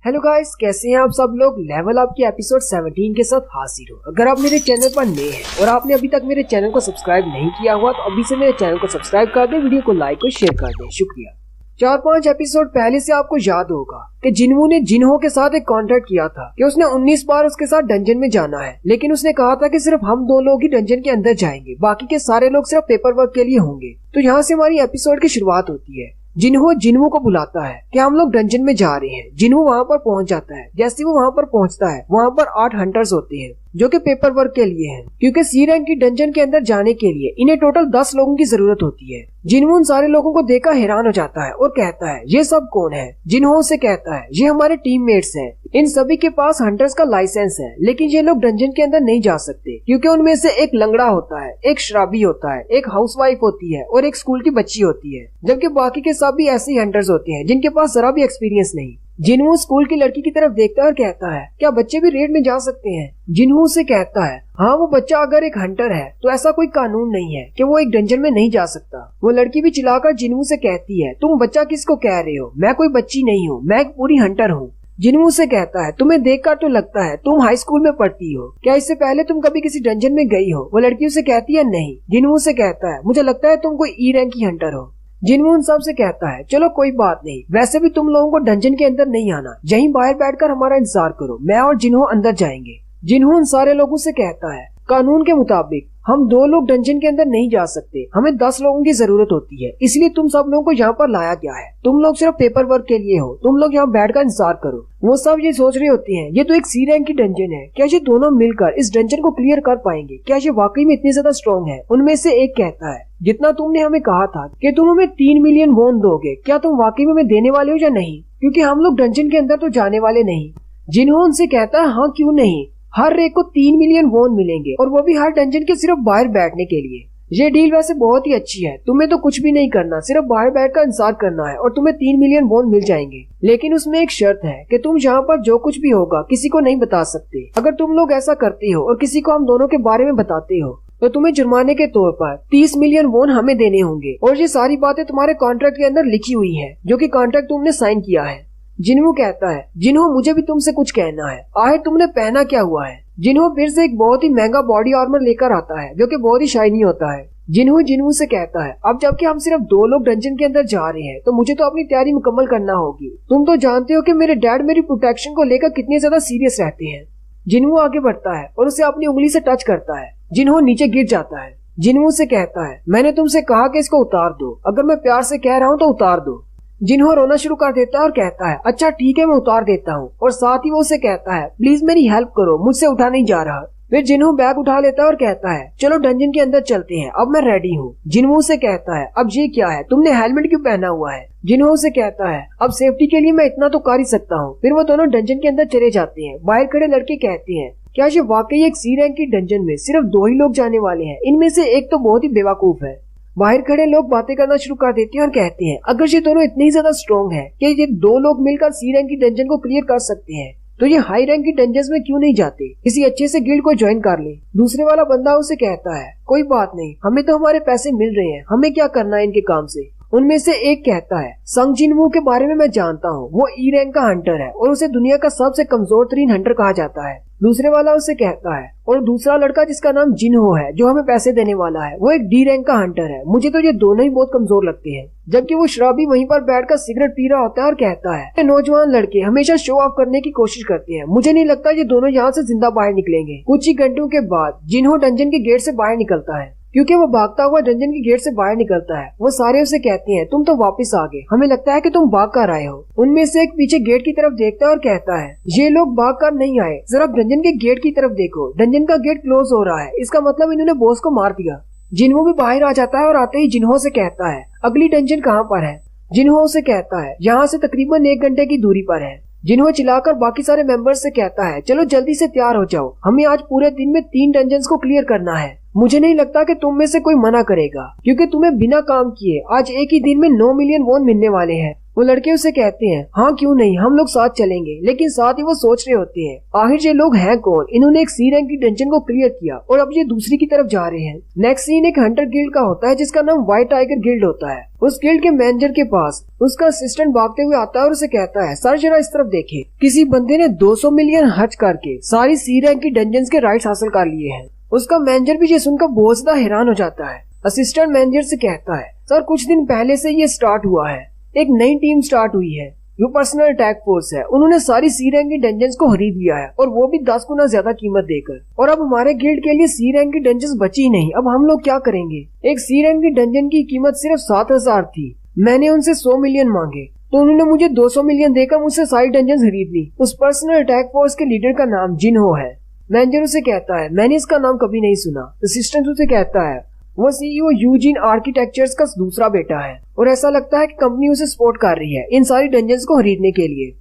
Hello guys, कैसे हैं आप सब लोग। लेवल अप की एपिसोड 17 के साथ हाजिर हो। अगर आप मेरे चैनल पर नए हैं और आपने अभी तक मेरे चैनल को सब्सक्राइब नहीं किया हुआ तो अभी से मेरे चैनल को सब्सक्राइब कर दे, वीडियो को लाइक और शेयर कर दे। शुक्रिया। 4-5 एपिसोड पहले से आपको याद होगा कि जिनवू ने जिनहो के साथ एक कॉन्ट्रैक्ट किया था कि उसने 19 बार उसके साथ डंजन में जाना है, लेकिन उसने कहा था कि सिर्फ हम 2 लोग ही डंजन के अंदर जाएंगे, बाकी के सारे लोग सिर्फ पेपर वर्क के लिए होंगे। तो यहाँ से हमारी एपिसोड की शुरुआत होती है। जिनहो जिनवू को बुलाता है कि हम लोग डंजन में जा रहे हैं। जिनवू वहाँ पर पहुँच जाता है। जैसे वो वहाँ पर पहुँचता है, वहाँ पर 8 हंटर्स होते हैं जो कि पेपर वर्क के लिए हैं, क्योंकि सी रैंक की डंजन के अंदर जाने के लिए इन्हें टोटल 10 लोगों की जरूरत होती है। जिनवू उन सारे लोगों को देखकर हैरान हो जाता है और कहता है, ये सब कौन है। जिनहो से कहता है, ये हमारे टीममेट्स हैं। इन सभी के पास हंटर्स का लाइसेंस है, लेकिन ये लोग डंजन के अंदर नहीं जा सकते क्योंकि उनमें से एक लंगड़ा होता है, एक शराबी होता है, एक हाउसवाइफ होती है और एक स्कूल की बच्ची होती है, जबकि बाकी के सभी ऐसे ही हंटर्स होते हैं जिनके पास जरा भी एक्सपीरियंस नहीं। जिनवू स्कूल की लड़की की तरफ देखता है और कहता है, क्या बच्चे भी रेड में जा सकते हैं। जिनवू से कहता है, हाँ, वो बच्चा अगर एक हंटर है तो ऐसा कोई कानून नहीं है कि वो एक डंजन में नहीं जा सकता। वो लड़की भी चिल्लाकर जिनवू से कहती है, तुम बच्चा किसको कह रहे हो, मैं कोई बच्ची नहीं हूँ, मैं एक पूरी हंटर हूँ। जिनवू से कहता है, तुम्हें देखकर तो लगता है तुम हाई स्कूल में पढ़ती हो, क्या इससे पहले तुम कभी किसी डंजन में गई हो। वो लड़की उसे कहती है, नहीं। जिनवू से कहता है, मुझे लगता है तुम कोई ई रैंक की हंटर हो। जिनवू उन सब से कहता है, चलो कोई बात नहीं, वैसे भी तुम लोगों को डंजन के अंदर नहीं आना, यहीं बाहर बैठकर हमारा इंतजार करो, मैं और जिनहो अंदर जाएंगे। जिनहो उन सारे लोगों से कहता है, कानून के मुताबिक हम 2 लोग डंजन के अंदर नहीं जा सकते, हमें 10 लोगों की जरूरत होती है, इसलिए तुम सब लोगों को यहाँ पर लाया गया है। तुम लोग सिर्फ पेपर वर्क के लिए हो, तुम लोग यहाँ बैठकर इंतजार करो। वो सब ये सोच रहे होते हैं, ये तो एक सी रैंक की डंजन है, क्या ये दोनों मिलकर इस डंजन को क्लियर कर पाएंगे, क्या ये वाकई में इतनी ज्यादा स्ट्रॉन्ग है। उनमें से एक कहता है, जितना तुमने हमें कहा था कि तुम हमें 3 मिलियन वोन दोगे, क्या तुम वाकई में हमें देने वाले हो या नहीं, क्योंकि हम लोग डंजन के अंदर तो जाने वाले नहीं। जिनहो उनसे कहता है, हाँ क्यों नहीं, हर एक को 3 मिलियन वोन मिलेंगे और वो भी हर डंजन के सिर्फ बाहर बैठने के लिए। ये डील वैसे बहुत ही अच्छी है, तुम्हें तो कुछ भी नहीं करना, सिर्फ बाहर बैठकर इंतजार करना है और तुम्हें 3 मिलियन वोन मिल जाएंगे। लेकिन उसमें एक शर्त है कि तुम यहाँ पर जो कुछ भी होगा किसी को नहीं बता सकते। अगर तुम लोग ऐसा करते हो और किसी को हम दोनों के बारे में बताते हो तो तुम्हें जुर्माने के तौर पर 30 मिलियन वोन हमें देने होंगे, और ये सारी बातें तुम्हारे कॉन्ट्रैक्ट के अंदर लिखी हुई है, जो कि कॉन्ट्रैक्ट तुमने साइन किया है। जिनवू कहता है, जिनहो मुझे भी तुमसे कुछ कहना है, आखिर तुमने पहना क्या हुआ है। जिनहो फिर से एक बहुत ही महंगा बॉडी आर्मर लेकर आता है जो कि बहुत ही शाइनी होता है। जिनवू से कहता है, अब जबकि हम सिर्फ 2 लोग डंजन के अंदर जा रहे हैं तो मुझे तो अपनी तैयारी मुकम्मल करना होगी। तुम तो जानते हो कि मेरे डैड मेरी प्रोटेक्शन को लेकर कितने ज्यादा सीरियस रहते हैं। जिनवू आगे बढ़ता है और उसे अपनी उंगली से टच करता है। जिनहो नीचे गिर जाता है। जिनवू से कहता है, मैंने तुमसे कहा कि इसको उतार दो, अगर मैं प्यार से कह रहा हूँ तो उतार दो। जिनहो रोना शुरू कर देता है और कहता है, अच्छा ठीक है, मैं उतार देता हूँ, और साथ ही वो उसे कहता है, प्लीज मेरी हेल्प करो, मुझसे उठा नहीं जा रहा। फिर जिनहो बैग उठा लेता है और कहता है, चलो डंजन के अंदर चलते हैं, अब मैं रेडी हूँ। जिनहो से कहता है, अब ये क्या है, तुमने हेलमेट क्यों पहना हुआ है। जिनहो से कहता है, अब सेफ्टी के लिए मैं इतना तो कर ही सकता हूँ। फिर वो दोनों डंजन के अंदर चले जाते हैं। बाहर खड़े लड़के कहते हैं, क्या ये वाकई एक सी रैंक की डंजन में सिर्फ 2 ही लोग जाने वाले हैं, इनमें से एक तो बहुत ही बेवकूफ है। बाहर खड़े लोग बातें करना शुरू कर देते हैं और कहते हैं, अगर ये दोनों इतनी ज्यादा स्ट्रॉन्ग है कि ये 2 लोग मिलकर सी रैंक की डंजन को क्लियर कर सकते हैं, तो ये हाई रैंक की डंजन्स में क्यों नहीं जाते, किसी अच्छे से गिल्ड को ज्वाइन कर ले। दूसरे वाला बंदा उसे कहता है, कोई बात नहीं, हमें तो हमारे पैसे मिल रहे हैं, हमें क्या करना है इनके काम से। उनमें से एक कहता है, संग जिनवू के बारे में मैं जानता हूँ, वो ई रैंक का हंटर है और उसे दुनिया का सबसे कमजोर तरीन हंटर कहा जाता है। दूसरे वाला उसे कहता है, और दूसरा लड़का जिसका नाम जिनहो है, जो हमें पैसे देने वाला है, वो एक डी रैंक का हंटर है। मुझे तो ये दोनों ही बहुत कमजोर लगते हैं। जबकि वो शराबी वहीं पर बैठकर सिगरेट पी रहा होता है और कहता है, ये नौजवान लड़के हमेशा शो ऑफ करने की कोशिश करते हैं, मुझे नहीं लगता ये दोनों यहाँ से जिंदा बाहर निकलेंगे। कुछ ही घंटों के बाद जिनहो डंजन के गेट से बाहर निकलता है। क्योंकि वो भागता हुआ डंजन के गेट से बाहर निकलता है, वो सारे उसे कहते हैं, तुम तो वापस आ गए, हमें लगता है कि तुम भाग कर आए हो। उनमें से एक पीछे गेट की तरफ देखता है और कहता है, ये लोग भाग कर नहीं आए, जरा डंजन के गेट की तरफ देखो, डंजन का गेट क्लोज हो रहा है, इसका मतलब इन्होंने बॉस को मार दिया। जिनहो भी बाहर आ जाता है और आते ही जिनहो से कहता है, अगली डंजन कहाँ पर है। जिनहो से कहता है, यहाँ से तकरीबन 1 घंटे की दूरी पर है। जिनहो चिल्लाकर बाकी सारे मेंबर्स से कहता है, चलो जल्दी से तैयार हो जाओ, हमें आज पूरे दिन में 3 डंजन्स को क्लियर करना है। मुझे नहीं लगता कि तुम में से कोई मना करेगा, क्योंकि तुम्हें बिना काम किए आज एक ही दिन में 9 मिलियन वोन मिलने वाले हैं। वो लड़के उसे कहते हैं हाँ क्यों नहीं, हम लोग साथ चलेंगे। लेकिन साथ ही वो सोच रहे होते हैं आखिर ये लोग हैं कौन, इन्होंने एक सी रैंक की डंजन को क्लियर किया और अब ये दूसरी की तरफ जा रहे हैं। नेक्स्ट सीन एक हंटर गिल्ड का होता है जिसका नाम व्हाइट टाइगर गिल्ड होता है। उस गिल्ड के मैनेजर के पास उसका असिस्टेंट भागते हुए आता है और उसे कहता है सर जरा इस तरफ देखे, किसी बंदे ने 200 मिलियन खर्च करके सारी सी रैंक की डंजन के राइट्स हासिल कर लिए हैं। उसका मैनेजर भी ये सुनकर बहुत ज्यादा हैरान हो जाता है। असिस्टेंट मैनेजर से कहता है सर कुछ दिन पहले से ये स्टार्ट हुआ है, एक नई टीम स्टार्ट हुई है जो पर्सनल अटैक फोर्स है। उन्होंने सारी सी रैंक की डंजन्स को खरीद लिया है और वो भी 10 गुना ज्यादा कीमत देकर। और अब हमारे गिल्ड के लिए सी रैंक की डंजन्स बची ही नहीं। अब हम लोग क्या करेंगे। एक सी रैंक की डंजन की कीमत सिर्फ 7,000 थी। मैंने उनसे 100 मिलियन मांगे तो उन्होंने मुझे 200 मिलियन देकर मुझसे सारी डंजन्स खरीद ली। उस पर्सनल अटैक फोर्स के लीडर का नाम जिनहो है। मैनेजर उसे कहता है मैंने इसका नाम कभी नहीं सुना। असिस्टेंट उसे कहता है वो सीईओ यूजिन आर्किटेक्चर्स का दूसरा बेटा है और ऐसा लगता है कि कंपनी उसे सपोर्ट कर रही है इन सारी डंजन्स को खरीदने के लिए।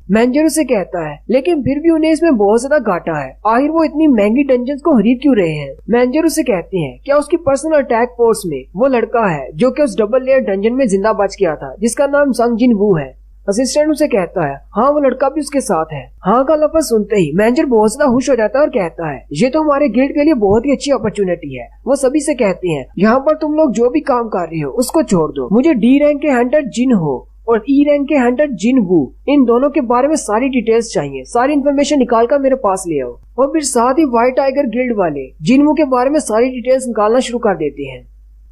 मैनेजर उसे कहता है लेकिन फिर भी उन्हें इसमें बहुत ज्यादा घाटा है, आखिर वो इतनी महंगी डंजन्स को खरीद क्यों रहे हैं। मैनेजर उसे कहते हैं क्या उसकी पर्सनल अटैक फोर्स में वो लड़का है जो कि उस डबल लेयर डंजन में जिंदा बच गया था जिसका नाम संग जिन वू है। असिस्टेंट उसे कहता है हाँ वो लड़का भी उसके साथ है। हाँ का लफ्ज सुनते ही मैनेजर बहुत ज्यादा खुश हो जाता है और कहता है ये तो हमारे गिल्ड के लिए बहुत ही अच्छी अपॉर्चुनिटी है। वो सभी से कहते हैं यहाँ पर तुम लोग जो भी काम कर रहे हो उसको छोड़ दो, मुझे डी रैंक के हंटर जिन हो और ई रैंक के हंटर जिन वू, इन दोनों के बारे में सारी डिटेल्स चाहिए, सारी इन्फॉर्मेशन निकाल कर मेरे पास ले आओ। और फिर साथ ही व्हाइट टाइगर गिल्ड वाले जिनवू के बारे में सारी डिटेल्स निकालना शुरू कर देते हैं।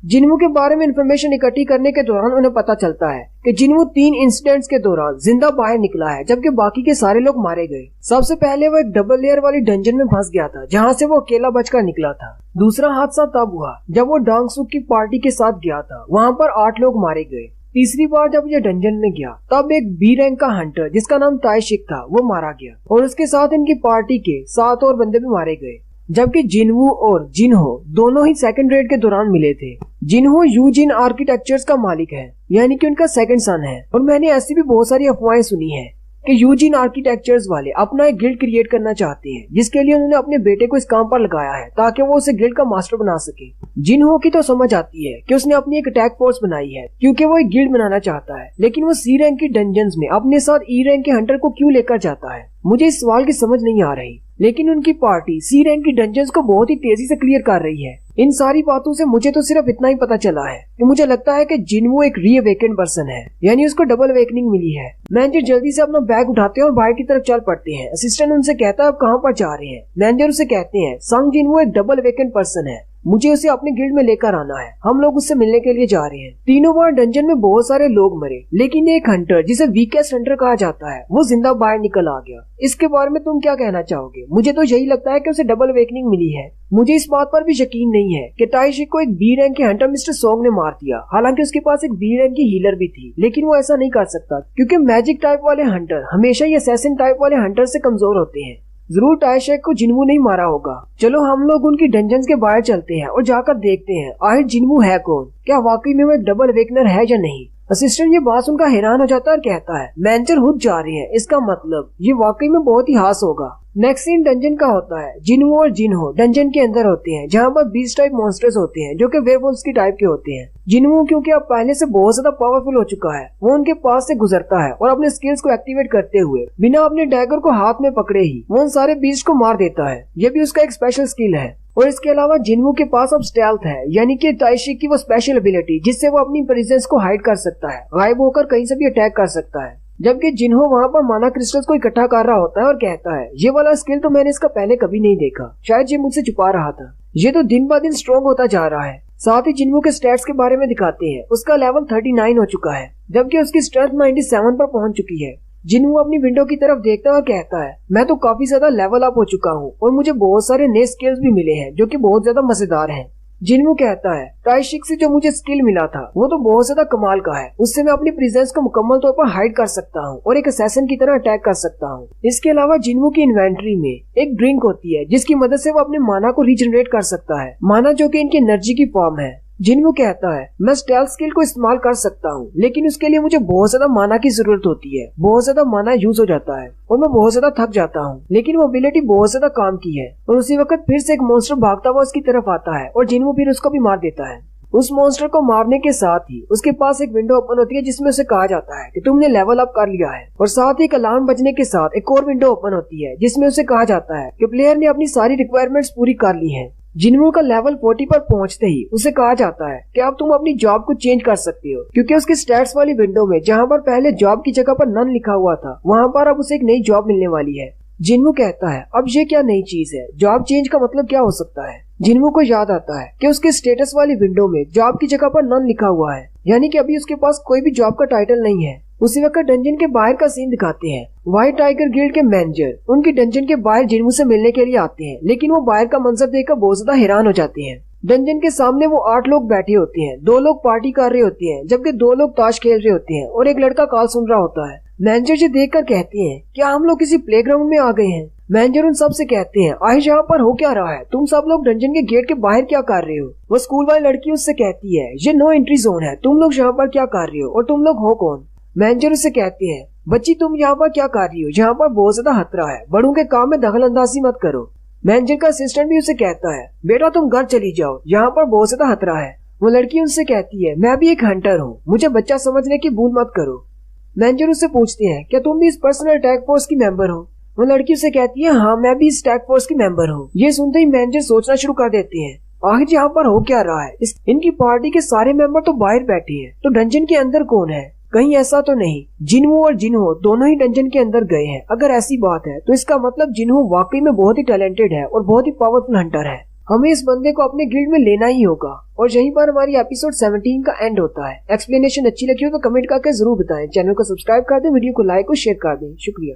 जिनवू के बारे में इन्फॉर्मेशन इकट्ठी करने के दौरान उन्हें पता चलता है कि जिनवू 3 इंसिडेंट्स के दौरान जिंदा बाहर निकला है जबकि बाकी के सारे लोग मारे गए। सबसे पहले वो एक डबल लेयर वाली डंजन में फंस गया था जहाँ से वो अकेला बचकर निकला था। दूसरा हादसा तब हुआ जब वो डांगसुक की पार्टी के साथ गया था, वहाँ पर 8 लोग मारे गए। तीसरी बार जब ये डंजन में गया तब एक बी रैंक का हंटर जिसका नाम ताइशिक था वो मारा गया और उसके साथ इनकी पार्टी के 7 और बंदे भी मारे गए। जबकि जिनवू और जिनहो दोनों ही सेकंड रेड के दौरान मिले थे। जिनहो यूजिन आर्किटेक्चर्स का मालिक है यानी कि उनका सेकंड सन है। और मैंने ऐसी भी बहुत सारी अफवाहें सुनी है कि यूजिन आर्किटेक्चर्स वाले अपना एक गिल्ड क्रिएट करना चाहते हैं जिसके लिए उन्होंने अपने बेटे को इस काम पर लगाया है ताकि वो उसे गिल्ड का मास्टर बना सके। जिनहो की तो समझ आती है कि उसने अपनी एक अटैक फोर्स बनाई है क्योंकि वो एक गिल्ड बनाना चाहता है, लेकिन वो सी रैंक की डंजन्स में अपने साथ ई रैंक के हंटर को क्यों लेकर जाता है। मुझे इस सवाल की समझ नहीं आ रही, लेकिन उनकी पार्टी सी रैंक की डंजन्स को बहुत ही तेजी से क्लियर कर रही है। इन सारी बातों से मुझे तो सिर्फ इतना ही पता चला है कि मुझे लगता है कि जिनवू एक रीअवेकेंड पर्सन है, यानी उसको डबल अवेकनिंग मिली है। मैनेजर जल्दी से अपना बैग उठाते हैं और बाहर की तरफ चल पड़ते हैं। असिस्टेंट उनसे कहता है आप कहाँ पर जा रहे हैं। मैनेजर उसे कहते हैं संग जिनवू एक डबल अवेकेंड पर्सन है, मुझे उसे अपने गिल्ड में लेकर आना है, हम लोग उससे मिलने के लिए जा रहे हैं। तीनों बार डंजन में बहुत सारे लोग मरे, लेकिन एक हंटर जिसे वीकेस्ट हंटर कहा जाता है वो जिंदा बाहर निकल आ गया। इसके बारे में तुम क्या कहना चाहोगे। मुझे तो यही लगता है कि उसे डबल अवेकनिंग मिली है। मुझे इस बात पर भी यकीन नहीं है कि ताइशिक को एक बी रैंक के हंटर मिस्टर सोंग ने मार दिया। हालांकि उसके पास एक बी रैंक की हीलर भी थी, लेकिन वो ऐसा नहीं कर सकता क्योंकि मैजिक टाइप वाले हंटर हमेशा ही असैसिन टाइप वाले हंटर से कमजोर होते हैं। जरूर ताइशिक को जिनवू नहीं मारा होगा। चलो हम लोग उनकी डंजन्स के बाहर चलते हैं और जाकर देखते हैं आखिर जिनवू है कौन, क्या वाकई में वो एक डबल अवेकनर है या नहीं। असिस्टेंट ये बात सुनकर हैरान हो जाता है और कहता है मैनेजर खुद जा रहे हैं, इसका मतलब ये वाकई में बहुत ही हास होगा। नेक्स्ट सीन डंजन का होता है। जिनवू और जिनहो डंजन के अंदर होते हैं जहाँ पर बीस्ट टाइप मॉन्स्टर्स होते हैं जो कि वेयरवुल्व्स की टाइप के होते हैं। जिनवू क्योंकि अब पहले से बहुत ज्यादा पावरफुल हो चुका है, वो उनके पास से गुजरता है और अपने स्किल्स को एक्टिवेट करते हुए बिना अपने डैगर को हाथ में पकड़े ही वो उन सारे बीस्ट को मार देता है। ये भी उसका एक स्पेशल स्किल है। और इसके अलावा जिनवू के पास अब स्टेल्थ है, यानी कि ताइशिक की वो स्पेशल एबिलिटी जिससे वो अपनी प्रेजेंस को हाइड कर सकता है, गायब होकर कहीं से भी अटैक कर सकता है। जबकि जिनहो वहाँ पर माना क्रिस्टल्स को इकट्ठा कर रहा होता है और कहता है ये वाला स्किल तो मैंने इसका पहले कभी नहीं देखा, शायद ये मुझसे छुपा रहा था। ये तो दिन ब दिन स्ट्रॉन्ग होता जा रहा है। साथ ही जिनवू के स्टैट्स के बारे में दिखाते हैं। उसका लेवल 39 हो चुका है जबकि उसकी स्ट्रेंथ 97 पर पहुंच चुकी है। जिनवू अपनी विंडो की तरफ देखता हुआ कहता है मैं तो काफी ज्यादा लेवल अप हो चुका हूँ और मुझे बहुत सारे नए स्किल्स भी मिले हैं जो कि बहुत ज्यादा मजेदार हैं। जिनवू कहता है ताइशिक से जो मुझे स्किल मिला था वो तो बहुत ज्यादा कमाल का है, उससे मैं अपनी प्रेजेंस को मुकम्मल तौर पर हाइड कर सकता हूँ और एक असैसिन की तरह अटैक कर सकता हूँ। इसके अलावा जिनवू की इन्वेंट्री में एक ड्रिंक होती है जिसकी मदद से वो अपने माना को रीजनरेट कर सकता है, माना जो कि इनकी एनर्जी की फॉर्म है। जिनवू कहता है मैं स्टेल्थ स्किल को इस्तेमाल कर सकता हूँ, लेकिन उसके लिए मुझे बहुत ज्यादा माना की जरूरत होती है, बहुत ज्यादा माना यूज हो जाता है और मैं बहुत ज्यादा थक जाता हूँ। लेकिन वो एबिलिटी बहुत ज्यादा काम की है। और उसी वक्त फिर से एक मॉन्स्टर भागता हुआ उसकी तरफ आता है और जिनवू फिर उसको भी मार देता है। उस मॉन्स्टर को मारने के साथ ही उसके पास एक विंडो ओपन होती है जिसमें उसे कहा जाता है कि तुमने लेवल अप कर लिया है, और साथ ही एक अलार्म बजने के साथ एक और विंडो ओपन होती है जिसमें उसे कहा जाता है कि प्लेयर ने अपनी सारी रिक्वायरमेंट्स पूरी कर ली हैं। जिनवू का लेवल 40 पर पहुंचते ही उसे कहा जाता है कि अब तुम अपनी जॉब को चेंज कर सकते हो, क्योंकि उसकी स्टैट्स वाली विंडो में जहां पर पहले जॉब की जगह पर नन लिखा हुआ था वहां पर अब उसे एक नई जॉब मिलने वाली है। जिनवू कहता है अब ये क्या नई चीज है, जॉब चेंज का मतलब क्या हो सकता है। जिनवू को याद आता है कि उसके स्टेटस वाली विंडो में जॉब की जगह पर नन लिखा हुआ है, यानी कि अभी उसके पास कोई भी जॉब का टाइटल नहीं है। उसी वक्त डंजन के बाहर का सीन दिखाते हैं। व्हाइट टाइगर गिल्ड के मैनेजर उनकी डंजन के बाहर जिनवू से मिलने के लिए आते हैं, लेकिन वो बाहर का मंजर देखकर बहुत ज्यादा हैरान हो जाते हैं। डंजन के सामने वो 8 लोग बैठे होते हैं, 2 लोग पार्टी कर रहे होते हैं जबकि 2 लोग ताश खेल रहे होते हैं और एक लड़का कॉल सुन रहा होता है। मैनेजर जी देखकर कहते हैं क्या हम लोग किसी प्लेग्राउंड में आ गए हैं। मैनेजर उन सब से कहते हैं आयुष यहाँ पर हो क्या रहा है, तुम सब लोग डंजन के गेट के बाहर क्या कर रहे हो। वो स्कूल वाली लड़की उससे कहती है ये नो एंट्री जोन है, तुम लोग यहाँ पर क्या कर रहे हो और तुम लोग हो कौन। मैनेजर उससे कहते हैं बच्ची तुम यहाँ पर क्या कर रही हो, यहाँ पर बहुत ज्यादा खतरा है, बड़ों के काम में दखल अंदाजी मत करो। मैनेजर का असिस्टेंट भी उसे कहता है बेटा तुम घर चली जाओ, यहाँ पर बहुत ज्यादा खतरा है। वो लड़की उनसे कहती है मैं भी एक हंटर हूँ, मुझे बच्चा समझने की भूल मत करो। मैनेजर उससे पूछते हैं क्या तुम भी इस पर्सनल अटैक फोर्स की मेंबर हो। वो लड़की उसे कहती है हाँ मैं भी इस अटैक फोर्स की मेंबर हूँ। ये सुनते ही मैनेजर सोचना शुरू कर देते हैं आखिर यहाँ पर हो क्या रहा है, इनकी पार्टी के सारे मेंबर तो बाहर बैठे हैं, तो डंजन के अंदर कौन है, कहीं ऐसा तो नहीं जिनवू और जिनहो दोनों ही डंजन के अंदर गए हैं। अगर ऐसी बात है तो इसका मतलब जिनहो वाकई में बहुत ही टैलेंटेड है और बहुत ही पावरफुल हंटर है। हमें इस बंदे को अपने गिल्ड में लेना ही होगा। और यहीं पर हमारी एपिसोड 17 का एंड होता है। एक्सप्लेनेशन अच्छी लगी हो तो कमेंट करके जरूर बताएं। चैनल को सब्सक्राइब कर दें, वीडियो को लाइक और शेयर कर दें। शुक्रिया।